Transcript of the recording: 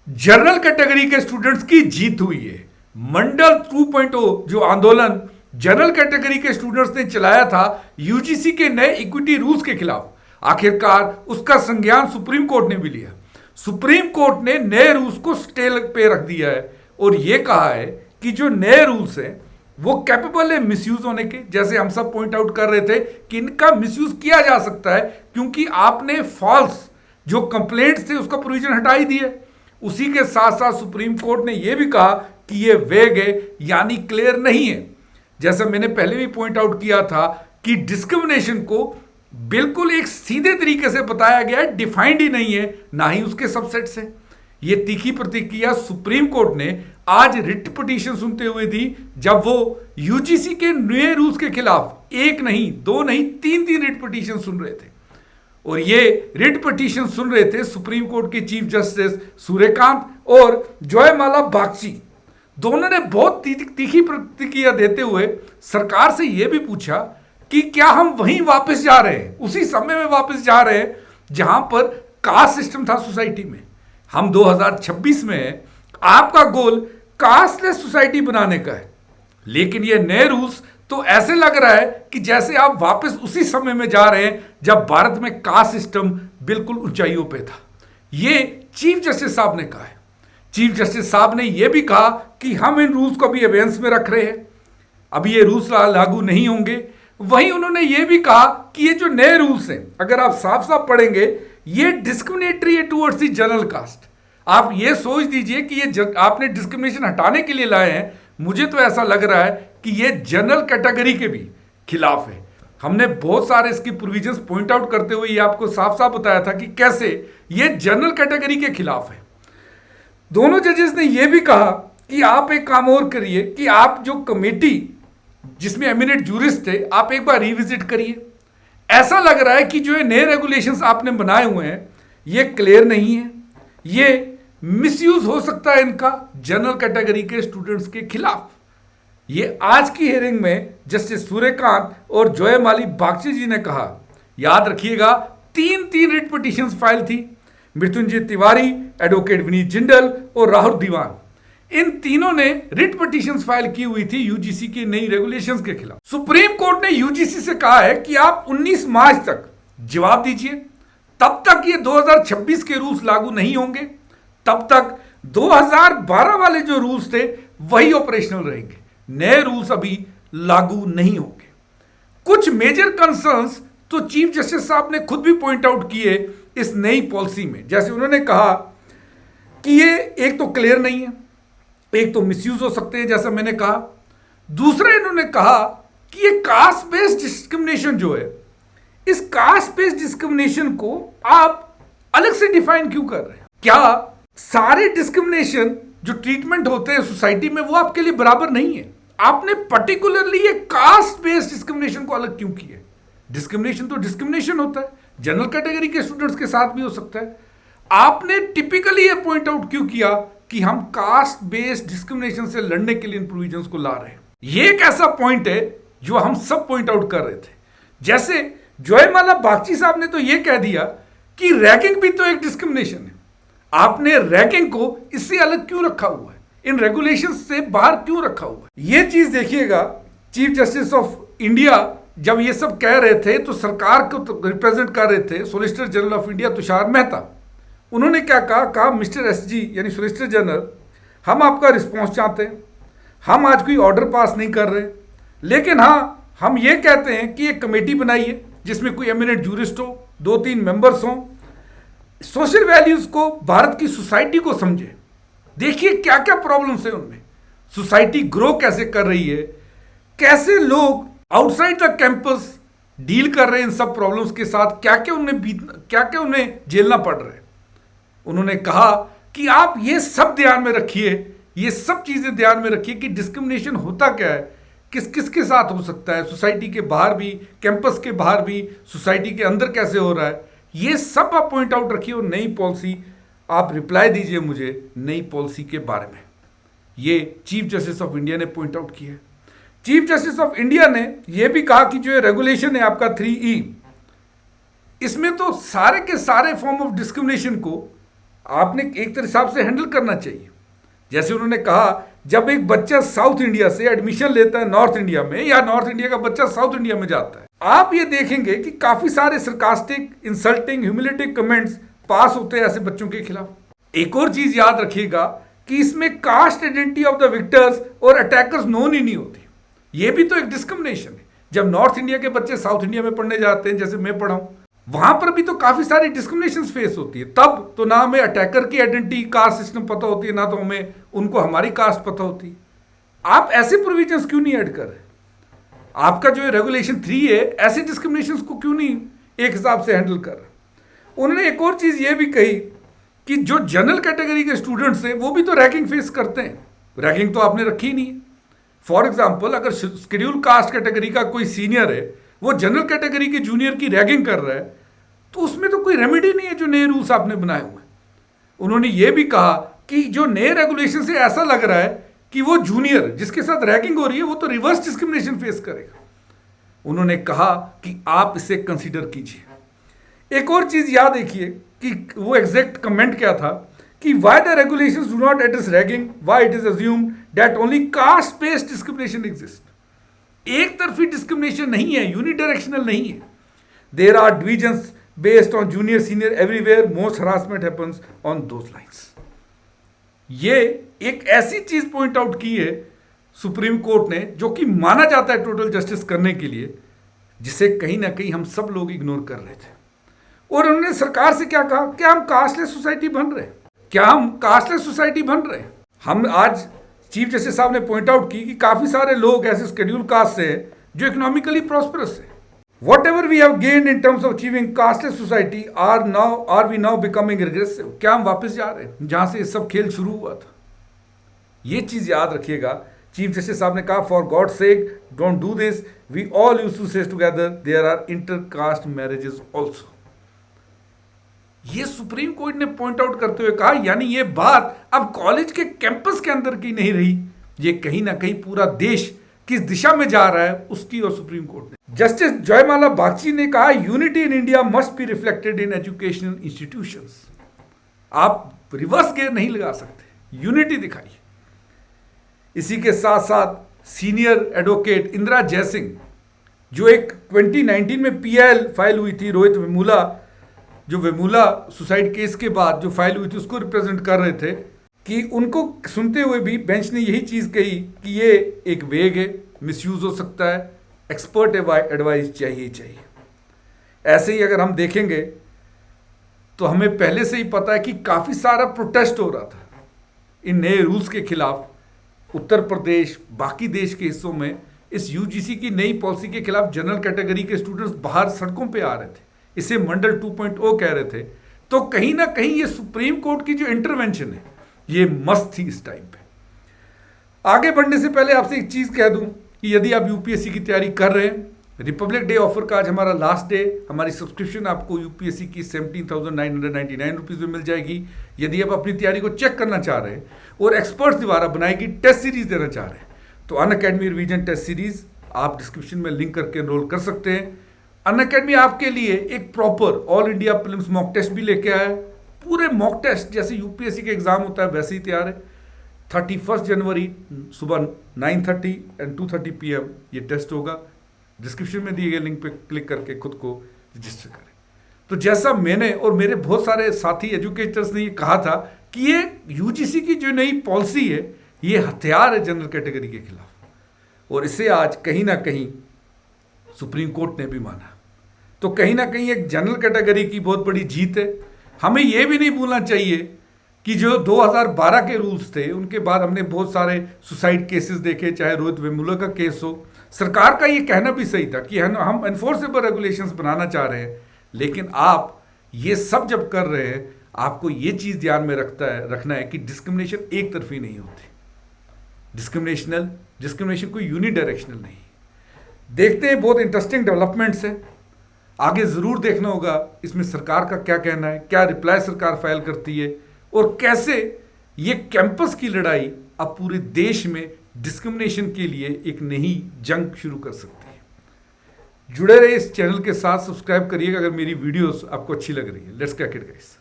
General category के students की जीत हुई है। मंडल 2.0 जो आंदोलन जनरल कैटेगरी के स्टूडेंट्स ने चलाया था यूजीसी के नए इक्विटी रूल्स के खिलाफ, आखिरकार उसका संज्ञान सुप्रीम कोर्ट ने भी लिया। सुप्रीम कोर्ट ने नए रूल्स को स्टे पे रख दिया है और यह कहा है कि जो नए रूल्स हैं वो कैपेबल है मिसयूज होने के। जैसे हम सब पॉइंट आउट कर रहे थे कि इनका मिसयूज किया जा सकता है क्योंकि आपने फॉल्स जो कंप्लेंट्स थे उसका प्रोविजन हटा ही दिया। उसी के साथ साथ सुप्रीम कोर्ट ने यह भी कहा कि यह वेग है, यानी क्लियर नहीं है। जैसा मैंने पहले भी पॉइंट आउट किया था कि डिस्क्रिमिनेशन को बिल्कुल एक सीधे तरीके से बताया गया है, डिफाइंड ही नहीं है, ना ही उसके सबसेट्स हैं। यह तीखी प्रतिक्रिया सुप्रीम कोर्ट ने आज रिट पिटीशन सुनते हुए दी, जब वो यूजीसी के नए रूल्स के खिलाफ एक नहीं, दो नहीं, तीन रिट पिटीशन सुन रहे थे। और ये रिट पिटीशन सुन रहे थे सुप्रीम कोर्ट के चीफ जस्टिस सूर्यकांत और जयमाला बागची। दोनों ने बहुत तीखी प्रतिक्रिया देते हुए सरकार से यह भी पूछा कि क्या हम वहीं वापस जा रहे हैं, उसी समय में वापस जा रहे हैं जहां पर कास्ट सिस्टम था सोसाइटी में। हम 2026 में हैं, आपका गोल कास्टलेस सोसाइटी बनाने का है, लेकिन ये नए रूल्स तो ऐसे लग रहा है कि जैसे आप वापस उसी समय में जा रहे हैं जब भारत में कास्ट सिस्टम बिल्कुल ऊंचाइयों पे था। ये चीफ जस्टिस साहब ने कहा है। चीफ जस्टिस साहब ने यह भी कहा कि हम इन रूल्स को अभी अवेयंस में रख रहे हैं, अभी ये रूल्स लागू नहीं होंगे। वहीं उन्होंने यह भी कहा कि ये जो नए रूल्स हैं, अगर आप साफ साफ पढ़ेंगे, ये डिस्क्रिमिनेटरी है टुवर्ड्स दी जनरल कास्ट। आप ये सोच दीजिए कि ये आपने डिस्क्रिमिनेशन हटाने के लिए लाए हैं। मुझे तो ऐसा लग रहा है कि ये जनरल कैटेगरी के भी खिलाफ है। हमने बहुत सारे इसकी प्रोविजंस पॉइंट आउट करते हुए ये आपको साफ साफ बताया था कि कैसे ये जनरल कैटेगरी के खिलाफ है। दोनों जजेस ने यह भी कहा कि आप एक काम और करिए कि आप जो कमेटी जिसमें एमिनेंट जूरिस्ट थे, आप एक बार रिविजिट करिए। ऐसा लग रहा है कि जो ये नए रेगुलेशंस आपने बनाए हुए हैं ये क्लियर नहीं है, ये मिसयूज हो सकता है इनका जनरल कैटेगरी के स्टूडेंट्स के खिलाफ। ये आज की हियरिंग में जस्टिस सूर्यकांत और जयमाली बागची जी ने कहा। याद रखिएगा, तीन रिट पिटीशंस फाइल थी, मृत्युंजय तिवारी, एडवोकेट विनीत जिंदल और राहुल दीवान। इन तीनों ने रिट पिटीशंस फाइल की हुई थी यूजीसी की नई रेगुलेशंस के खिलाफ। सुप्रीम कोर्ट ने यूजीसी से कहा है कि आप 19 मार्च तक जवाब दीजिए, तब तक ये 2026 के रूल्स लागू नहीं होंगे, तब तक 2012 वाले जो रूल्स थे वही ऑपरेशनल रहेंगे, नए रूल्स अभी लागू नहीं होंगे। कुछ मेजर कंसर्न्स तो चीफ जस्टिस साहब ने खुद भी पॉइंट आउट किए इस नई पॉलिसी में। जैसे उन्होंने कहा कि ये एक तो क्लियर नहीं है, एक तो मिसयूज हो सकते हैं जैसा मैंने कहा, दूसरा इन्होंने कहा कि ये कास्ट बेस्ड डिस्क्रिमिनेशन जो है, इस कास्ट बेस्ड डिस्क्रिमिनेशन को आप अलग से डिफाइन क्यों कर रहे हैं? क्या सारे डिस्क्रिमिनेशन जो ट्रीटमेंट होते हैं सोसाइटी में वो आपके लिए बराबर नहीं है? आपने पर्टिकुलरली ये कास्ट बेस्ड डिस्क्रिमिनेशन को अलग क्यों किया? डिस्क्रिमिनेशन तो डिस्क्रिमिनेशन होता है, जनरल कैटेगरी के स्टूडेंट्स के साथ भी हो सकता है। आपने टिपिकली ये पॉइंट आउट क्यों किया कि हम कास्ट बेस्ड डिस्क्रिमिनेशन से लड़ने के लिए इन प्रोविजंस को ला रहे हैं? ये एक ऐसा पॉइंट है जो हम सब पॉइंट आउट कर रहे थे। जैसे जयमाला बागची साहब ने तो ये कह दिया कि रैगिंग भी तो एक डिस्क्रिमिनेशन है। आपने रैगिंग को इससे अलग क्यों रखा हुआ है, इन रेगुलेशंस से बाहर क्यों रखा हुआ है? ये चीज देखिएगा, चीफ जस्टिस ऑफ इंडिया जब ये सब कह रहे थे तो सरकार को रिप्रेजेंट कर रहे थे solicitor general of India Tushar Mehta. उन्होंने क्या कहा मिस्टर एसजी यानी सॉलिसिटर जनरल, हम आपका रिस्पॉन्स चाहते हैं, हम आज कोई ऑर्डर पास नहीं कर रहे, लेकिन हाँ हम ये कहते हैं कि एक कमेटी बनाइए जिसमें कोई एमिनेंट जूरिस्ट हो, 2-3 मेंबर्स हों, सोशल वैल्यूज को, भारत की सोसाइटी को समझे, देखिए क्या क्या प्रॉब्लम्स है उनमें, सोसाइटी ग्रो कैसे कर रही है, कैसे लोग आउटसाइड द कैंपस डील कर रहे हैं इन सब प्रॉब्लम्स के साथ, क्या क्या उन्हें झेलना पड़ रहा है। उन्होंने कहा कि आप ये सब ध्यान में रखिए, ये सब चीजें ध्यान में रखिए कि डिस्क्रिमिनेशन होता क्या है, किस किस के साथ हो सकता है, सोसाइटी के बाहर भी, कैंपस के बाहर भी, सोसाइटी के अंदर कैसे हो रहा है, ये सब आप पॉइंट आउट रखिए और नई पॉलिसी आप रिप्लाई दीजिए मुझे नई पॉलिसी के बारे में। ये चीफ जस्टिस ऑफ इंडिया ने पॉइंट आउट किया है। चीफ जस्टिस ऑफ इंडिया ने यह भी कहा कि जो रेगुलेशन है आपका 3E, इसमें तो सारे के सारे फॉर्म ऑफ डिस्क्रिमिनेशन को आपने एक तरह हिसाब से हैंडल करना चाहिए। जैसे उन्होंने कहा, जब एक बच्चा साउथ इंडिया से एडमिशन लेता है नॉर्थ इंडिया में, या नॉर्थ इंडिया का बच्चा साउथ इंडिया में जाता है, आप ये देखेंगे कि काफी सारे सरकास्टिक, इंसल्टिंग, ह्यूमिलेटिव कमेंट्स पास होते हैं ऐसे बच्चों के खिलाफ। एक और चीज याद रखिएगा कि इसमें cast identity of the Victus और अटैकर्स नोन ही नहीं होती। ये भी तो एक डिस्क्रिमिनेशन है। जब नॉर्थ इंडिया के बच्चे साउथ इंडिया में पढ़ने जाते हैं, जैसे मैं पढ़ा हूं, वहां पर भी तो काफी सारी डिस्क्रिमिनेशन फेस होती है। तब तो ना हमें अटैकर की आइडेंटिटी, कास्ट सिस्टम पता होती है, ना तो हमें उनको हमारी कास्ट पता होती है। आप ऐसे प्रोविजंस क्यों नहीं ऐड कर रहे? आपका जो रेगुलेशन 3 है, ऐसे डिस्क्रिमिनेशन को क्यों नहीं एक हिसाब से हैंडल कर रहा? उन्होंने एक और चीज ये भी कही कि जो जनरल कैटेगरी के स्टूडेंट्स हैं वो भी तो रैगिंग फेस करते हैं। रैगिंग तो आपने रखी ही नहीं है। फॉर एग्जाम्पल, अगर शेड्यूल कास्ट कैटेगरी का कोई सीनियर है, वो जनरल कैटेगरी के जूनियर की रैगिंग कर रहा है, तो उसमें तो कोई रेमेडी नहीं है जो नए रूल्स आपने बनाए हुए हैं। उन्होंने ये भी कहा कि जो नए रेगुलेशन से ऐसा लग रहा है कि वो जूनियर जिसके साथ रैगिंग हो रही है वो तो रिवर्स डिस्क्रिमिनेशन फेस करेगा। उन्होंने कहा कि आप इसे कंसीडर कीजिए। एक और चीज याद रखिए कि वो एग्जैक्ट कमेंट क्या था कि why the regulations do not address ragging, why it is assumed that only caste based discrimination exist. एक तरफी डिस्क्रिमिनेशन नहीं है, यूनिडायरेक्शनल नहीं है। There are divisions based on junior senior everywhere, most harassment happens on those lines। ये एक ऐसी चीज पॉइंट आउट की है सुप्रीम कोर्ट ने, जो कि माना जाता है टोटल जस्टिस करने के लिए, जिसे कहीं ना कहीं हम सब लोग इग्नोर कर रहे थे। और उन्होंने सरकार से क्या कहा? क्या हम कास्टलेस सोसाइटी बन रहे हैं? क्या हम कास्टलेस सोसाइटी बन रहे हैं? हम आज चीफ जस्टिस साहब ने पॉइंट आउट की कि काफी सारे लोग ऐसे शेड्यूल कास्ट से हैं जो इकोनॉमिकली प्रॉस्परस है। Whatever we have gained in terms of achieving casteless society are we now becoming regressive? क्या हम वापस जा रहे हैं जहां से ये सब खेल शुरू हुआ था? ये चीज याद रखिएगा। चीफ जस्टिस साहब ने कहा, for god sake don't do this, we all used to say together there are intercaste marriages also. ये सुप्रीम कोर्ट ने पॉइंट आउट करते हुए कहा, यानी ये बात अब कॉलेज के कैंपस के अंदर की नहीं रही, ये कहीं ना कहीं पूरा देश किस दिशा में जा रहा है उसकी और सुप्रीम कोर्ट ने। जस्टिस जयमाला बागची ने कहा, unity in India must be reflected in educational institutions. आप रिवर्स गेयर नहीं लगा सकते, यूनिटी दिखाइए। इसी के साथ साथ सीनियर एडवोकेट इंदिरा जयसिंह, जो एक 2019 में पीआईएल फाइल हुई थी, रोहित वेमुला, जो वेमुला सुसाइड केस के बाद जो फाइल हुई थी उसको रिप्रेजेंट कर रहे थे, कि उनको सुनते हुए भी बेंच ने यही चीज कही कि ये एक वेग है, मिसयूज हो सकता है, एक्सपर्ट एडवाइस चाहिए। ऐसे ही अगर हम देखेंगे तो हमें पहले से ही पता है कि काफी सारा प्रोटेस्ट हो रहा था इन नए रूल्स के खिलाफ। उत्तर प्रदेश, बाकी देश के हिस्सों में इस यूजीसी की नई पॉलिसी के खिलाफ जनरल कैटेगरी के स्टूडेंट्स बाहर सड़कों पे आ रहे थे, इसे मंडल 2.0 कह रहे थे। तो कहीं ना कहीं ये सुप्रीम कोर्ट की जो इंटरवेंशन है ये मस्त थी इस टाइम पे। आगे बढ़ने से पहले आपसे एक चीज कह दूं कि यदि आप यूपीएससी की तैयारी कर रहे हैं, रिपब्लिक डे ऑफर का आज हमारा लास्ट डे, हमारी सब्सक्रिप्शन आपको यूपीएससी की 17,999 रुपीज में मिल जाएगी। यदि आप अपनी तैयारी को चेक करना चाह रहे हैं और एक्सपर्ट्स द्वारा बनाई गई टेस्ट सीरीज देना चाह रहे हैं, तो अनअकैडमी रिवीजन टेस्ट सीरीज आप डिस्क्रिप्शन में लिंक करके एनरोल कर सकते हैं। अनअकैडमी आपके लिए एक proper all India prelims mock test भी लेके आया है। पूरे मॉक टेस्ट जैसे यूपीएससी के एग्जाम होता है वैसे ही तैयार है। 31 जनवरी सुबह 9:30 एंड 2:30 PM ये टेस्ट होगा। डिस्क्रिप्शन में दिए गए लिंक पे क्लिक करके खुद को रजिस्टर करें। तो जैसा मैंने और मेरे बहुत सारे साथी एजुकेटर्स ने ये कहा था कि ये यूजीसी की जो नई पॉलिसी है ये हथियार है जनरल कैटेगरी के खिलाफ, और इसे आज कहीं ना कहीं सुप्रीम कोर्ट ने भी माना। तो कहीं ना कहीं एक जनरल कैटेगरी की बहुत बड़ी जीत है। हमें यह भी नहीं भूलना चाहिए कि जो 2012 के रूल्स थे उनके बाद हमने बहुत सारे सुसाइड केसेस देखे, चाहे रोहित वेमुला का केस हो। सरकार का ये कहना भी सही था कि हम एनफोर्सेबल रेगुलेशंस बनाना चाह रहे हैं, लेकिन आप ये सब जब कर रहे हैं आपको ये चीज ध्यान में रखना है कि डिस्क्रिमिनेशन एक तरफी नहीं होती। डिस्क्रिमिनेशन कोई यूनिडायरेक्शनल नहीं। देखते हैं, बहुत इंटरेस्टिंग डेवलपमेंट्स है, आगे जरूर देखना होगा इसमें सरकार का क्या कहना है, क्या रिप्लाई सरकार फाइल करती है, और कैसे ये कैंपस की लड़ाई अब पूरे देश में डिस्क्रिमिनेशन के लिए एक नई जंग शुरू कर सकती है। जुड़े रहे इस चैनल के साथ, सब्सक्राइब करिएगा अगर मेरी वीडियोस आपको अच्छी लग रही है। Let's crack it guys.